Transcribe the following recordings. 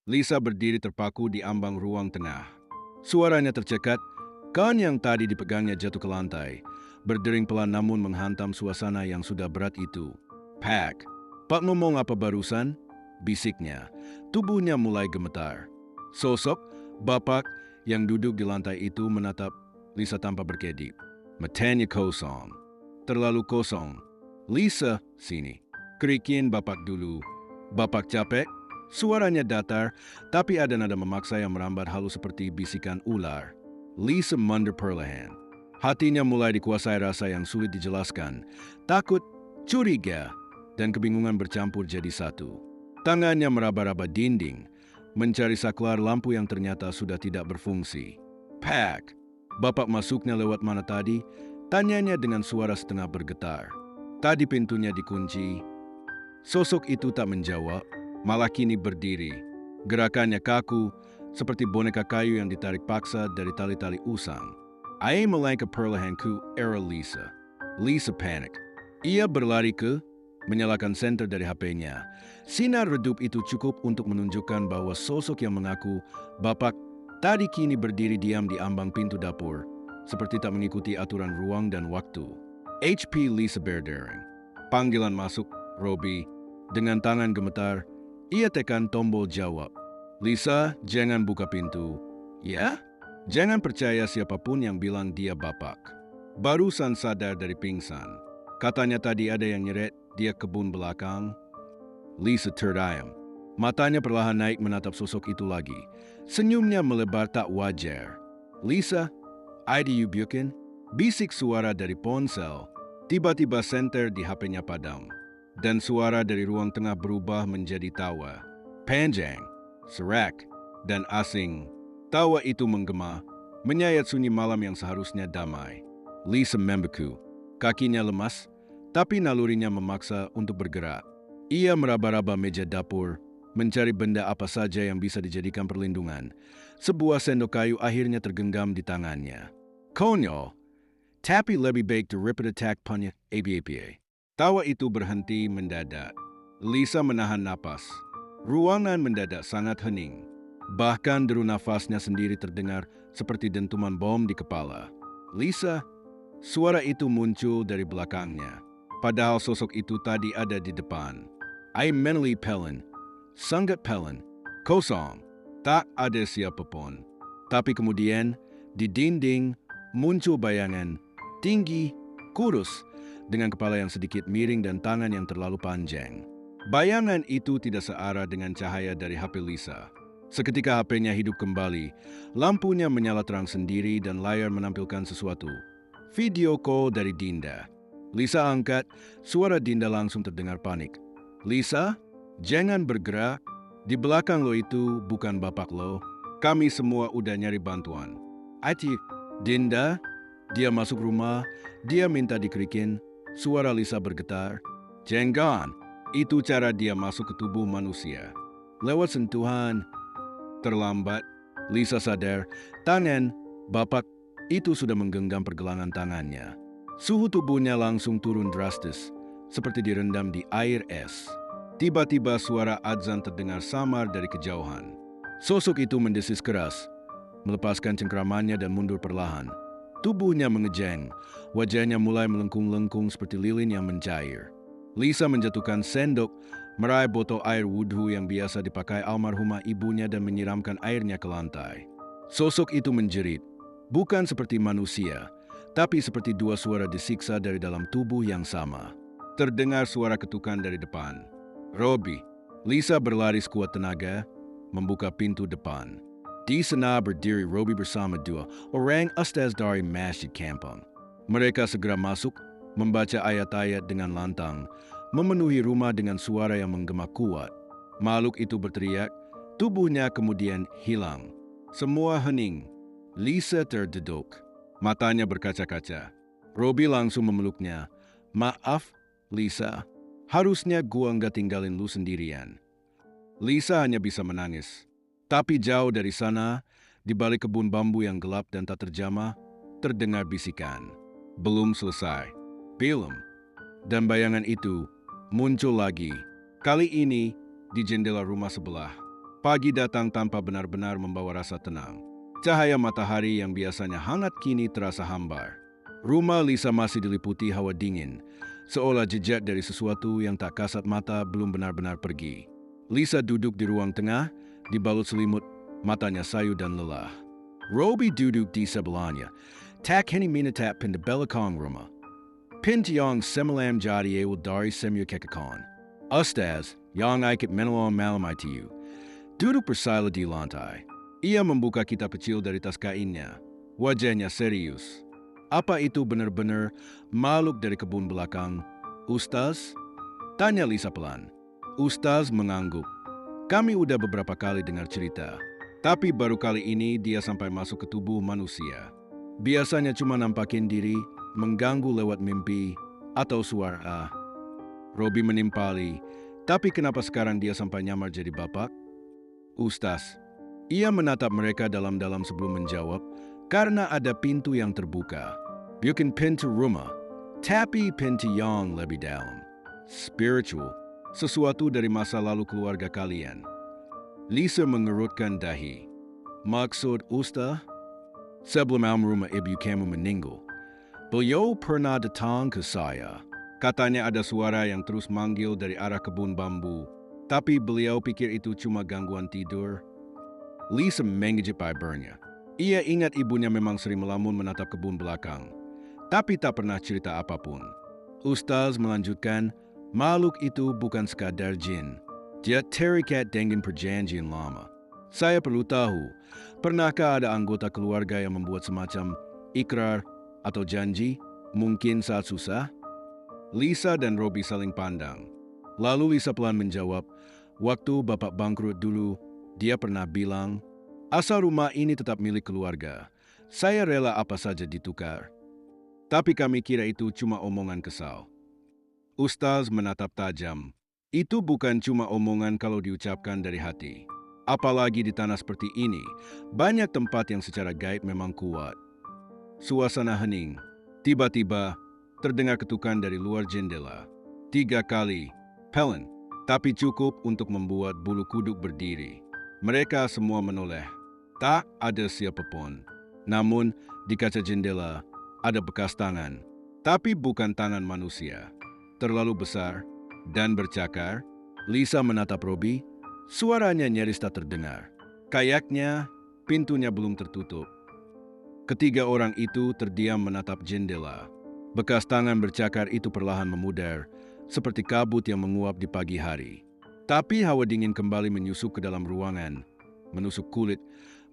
Lisa berdiri terpaku di ambang ruang tengah. Suaranya tercekat, kain yang tadi dipegangnya jatuh ke lantai, berdering pelan namun menghantam suasana yang sudah berat itu. Pak, Pak ngomong apa barusan? Bisiknya. Tubuhnya mulai gemetar. Sosok bapak yang duduk di lantai itu menatap Lisa tanpa berkedip. Matanya kosong. Terlalu kosong. Lisa, sini. Kerikin bapak dulu. Bapak capek? Suaranya datar, tapi ada nada memaksa yang merambat halus seperti bisikan ular. Lisa mundur perlahan. Hatinya mulai dikuasai rasa yang sulit dijelaskan. Takut, curiga, dan kebingungan bercampur jadi satu. Tangannya meraba-raba dinding, mencari saklar lampu yang ternyata sudah tidak berfungsi. Pak, bapak masuknya lewat mana tadi? Tanyanya dengan suara setengah bergetar. Tadi pintunya dikunci. Sosok itu tak menjawab, malah kini berdiri. Gerakannya kaku, seperti boneka kayu yang ditarik paksa dari tali-tali usang. Ia melangkah perlahanku era Lisa. Lisa panik. Ia berlari menyalakan senter dari HP-nya. Sinar redup itu cukup untuk menunjukkan bahwa sosok yang mengaku bapak tadi kini berdiri diam di ambang pintu dapur, seperti tak mengikuti aturan ruang dan waktu. HP Lisa berdering. Panggilan masuk, Robi. Dengan tangan gemetar, ia tekan tombol jawab. Lisa, jangan buka pintu. Ya? Jangan percaya siapapun yang bilang dia bapak. Barusan sadar dari pingsan. Katanya tadi ada yang nyeret dia kebun belakang. Lisa terdiam. Matanya perlahan naik menatap sosok itu lagi. Senyumnya melebar tak wajar. Lisa, ada you bukin? Bisik suara dari ponsel. Tiba-tiba senter di HP-nya padam. Dan suara dari ruang tengah berubah menjadi tawa. Panjang, serak, dan asing. Tawa itu menggema, menyayat sunyi malam yang seharusnya damai. Lisa membeku. Kakinya lemas, tapi nalurinya memaksa untuk bergerak. Ia meraba-raba meja dapur, mencari benda apa saja yang bisa dijadikan perlindungan. Sebuah sendok kayu akhirnya tergenggam di tangannya. Konyol, tapi lebih baik daripada attack punya ABAPA. Tawa itu berhenti mendadak. Lisa menahan napas. Ruangan mendadak sangat hening. Bahkan deru nafasnya sendiri terdengar seperti dentuman bom di kepala. Lisa, suara itu muncul dari belakangnya. Padahal sosok itu tadi ada di depan. I mentally pelen. Sangat pelen. Kosong. Tak ada siapapun. Tapi kemudian, di dinding, muncul bayangan. Tinggi, kurus, dengan kepala yang sedikit miring dan tangan yang terlalu panjang. Bayangan itu tidak searah dengan cahaya dari HP Lisa. Seketika HP-nya hidup kembali, lampunya menyala terang sendiri dan layar menampilkan sesuatu. Video call dari Dinda. Lisa angkat, suara Dinda langsung terdengar panik. Lisa, jangan bergerak. Di belakang lo itu bukan bapak lo. Kami semua udah nyari bantuan. Ati, Dinda, dia masuk rumah, dia minta dikerikin. Suara Lisa bergetar. Jangan, itu cara dia masuk ke tubuh manusia. Lewat sentuhan. Terlambat, Lisa sadar, tangan bapak itu sudah menggenggam pergelangan tangannya. Suhu tubuhnya langsung turun drastis, seperti direndam di air es. Tiba-tiba suara adzan terdengar samar dari kejauhan. Sosok itu mendesis keras, melepaskan cengkramannya dan mundur perlahan. Tubuhnya mengejeng, wajahnya mulai melengkung-lengkung seperti lilin yang mencair. Lisa menjatuhkan sendok, meraih botol air wudhu yang biasa dipakai almarhumah ibunya dan menyiramkan airnya ke lantai. Sosok itu menjerit, bukan seperti manusia, tapi seperti dua suara disiksa dari dalam tubuh yang sama. Terdengar suara ketukan dari depan. Robi, Lisa berlari sekuat tenaga, membuka pintu depan. Di sana berdiri Robi bersama dua orang ustaz dari Masjid Kampung. Mereka segera masuk, membaca ayat-ayat dengan lantang, memenuhi rumah dengan suara yang menggema kuat. Makhluk itu berteriak, tubuhnya kemudian hilang. Semua hening. Lisa terduduk, matanya berkaca-kaca. Robi langsung memeluknya. Maaf, Lisa. Harusnya gua nggak tinggalin lu sendirian. Lisa hanya bisa menangis. Tapi jauh dari sana, di balik kebun bambu yang gelap dan tak terjamah, terdengar bisikan. Belum selesai. Belum. Dan bayangan itu muncul lagi. Kali ini di jendela rumah sebelah. Pagi datang tanpa benar-benar membawa rasa tenang. Cahaya matahari yang biasanya hangat kini terasa hambar. Rumah Lisa masih diliputi hawa dingin, seolah jejak dari sesuatu yang tak kasat mata belum benar-benar pergi. Lisa duduk di ruang tengah, dibalut selimut, matanya sayu dan lelah. Robbie duduk di sebelahnya, tak heni minatap pindah belakang rumah. Pintiong semalam jadi ewel dari semua kekekon. Ustaz, yang ikut menolong malam itu. Duduk bersila di lantai. Ia membuka kitab kecil dari tas kainnya. Wajahnya serius. Apa itu benar-benar makhluk dari kebun belakang? Ustaz? Tanya Lisa pelan. Ustaz mengangguk. Kami udah beberapa kali dengar cerita. Tapi baru kali ini dia sampai masuk ke tubuh manusia. Biasanya cuma nampakin diri, mengganggu lewat mimpi, atau suara. Robbie menimpali. Tapi kenapa sekarang dia sampai nyamar jadi bapak? Ustaz. Ia menatap mereka dalam-dalam sebelum menjawab, karena ada pintu yang terbuka. Bukan pintu rumah, tapi pintu yang lebih dalam. Spiritual, sesuatu dari masa lalu keluarga kalian. Lisa mengerutkan dahi. Maksud Ustaz? Sebelum almarhumah ibu kamu meninggal, beliau pernah datang ke saya. Katanya ada suara yang terus manggil dari arah kebun bambu. Tapi beliau pikir itu cuma gangguan tidur. Lisa mengejip ibernya. Ia ingat ibunya memang sering melamun menatap kebun belakang. Tapi tak pernah cerita apapun. Ustaz melanjutkan, makhluk itu bukan sekadar jin. Dia terikat dengan perjanjian lama. Saya perlu tahu, pernahkah ada anggota keluarga yang membuat semacam ikrar atau janji, mungkin saat susah? Lisa dan Robbie saling pandang. Lalu Lisa pelan menjawab, waktu bapak bangkrut dulu, dia pernah bilang, asal rumah ini tetap milik keluarga, saya rela apa saja ditukar. Tapi kami kira itu cuma omongan kesal. Ustaz menatap tajam. Itu bukan cuma omongan kalau diucapkan dari hati. Apalagi di tanah seperti ini, banyak tempat yang secara gaib memang kuat. Suasana hening. Tiba-tiba, terdengar ketukan dari luar jendela. 3 kali. Pelan, tapi cukup untuk membuat bulu kuduk berdiri. Mereka semua menoleh. Tak ada siapapun. Namun, di kaca jendela, ada bekas tangan. Tapi bukan tangan manusia. Terlalu besar dan bercakar. Lisa menatap Robbie. Suaranya nyaris tak terdengar. Kayaknya pintunya belum tertutup. Ketiga orang itu terdiam menatap jendela. Bekas tangan bercakar itu perlahan memudar, seperti kabut yang menguap di pagi hari. Tapi hawa dingin kembali menyusup ke dalam ruangan, menusuk kulit,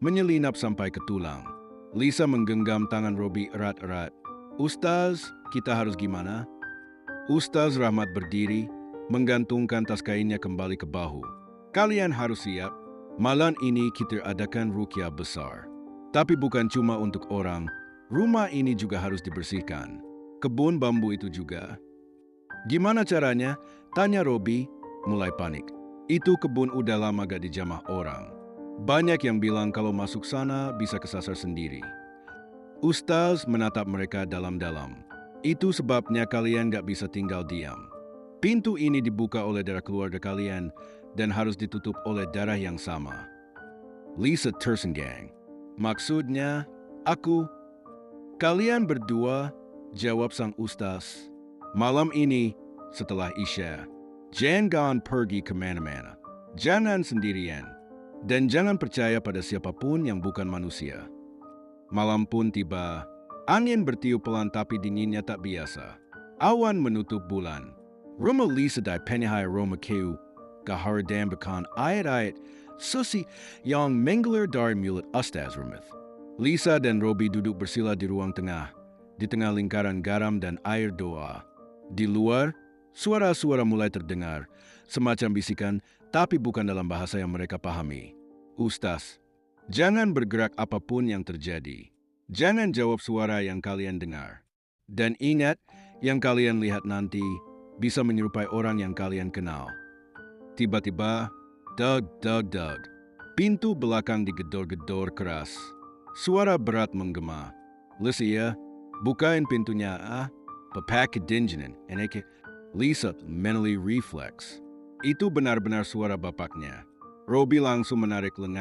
menyelinap sampai ke tulang. Lisa menggenggam tangan Robbie erat-erat. Ustaz, kita harus gimana? Ustaz Rahmat berdiri, menggantungkan tas kainnya kembali ke bahu. Kalian harus siap, malam ini kita adakan ruqyah besar. Tapi bukan cuma untuk orang, rumah ini juga harus dibersihkan. Kebun bambu itu juga. Gimana caranya? Tanya Robbie, mulai panik. Itu kebun udah lama gak dijamah orang. Banyak yang bilang kalau masuk sana bisa kesasar sendiri. Ustaz menatap mereka dalam-dalam. Itu sebabnya kalian gak bisa tinggal diam. Pintu ini dibuka oleh darah keluarga kalian dan harus ditutup oleh darah yang sama. Lisa tersenggang. Maksudnya, kalian berdua, jawab sang Ustaz. Malam ini, setelah Isya, jangan pergi kemana-mana. Jangan sendirian. Dan jangan percaya pada siapapun yang bukan manusia. Malam pun tiba. Angin bertiup pelan tapi dinginnya tak biasa. Awan menutup bulan. Rumah Lisa di penihai Roma keu. Kahardam bekan ayat-ayat susi yang menggelar dari mulut Ustaz Rahmat. Lisa dan Robbie duduk bersila di ruang tengah. Di tengah lingkaran garam dan air doa. Di luar, suara-suara mulai terdengar, semacam bisikan, tapi bukan dalam bahasa yang mereka pahami. Ustaz, jangan bergerak apapun yang terjadi. Jangan jawab suara yang kalian dengar. Dan ingat, yang kalian lihat nanti bisa menyerupai orang yang kalian kenal. Tiba-tiba, dug. Pintu belakang digedor-gedor keras. Suara berat menggema. Lisa, bukain pintunya, Papak kedinginan, Lisa mentally reflex. Itu benar-benar suara bapaknya. Robbie langsung menarik lengan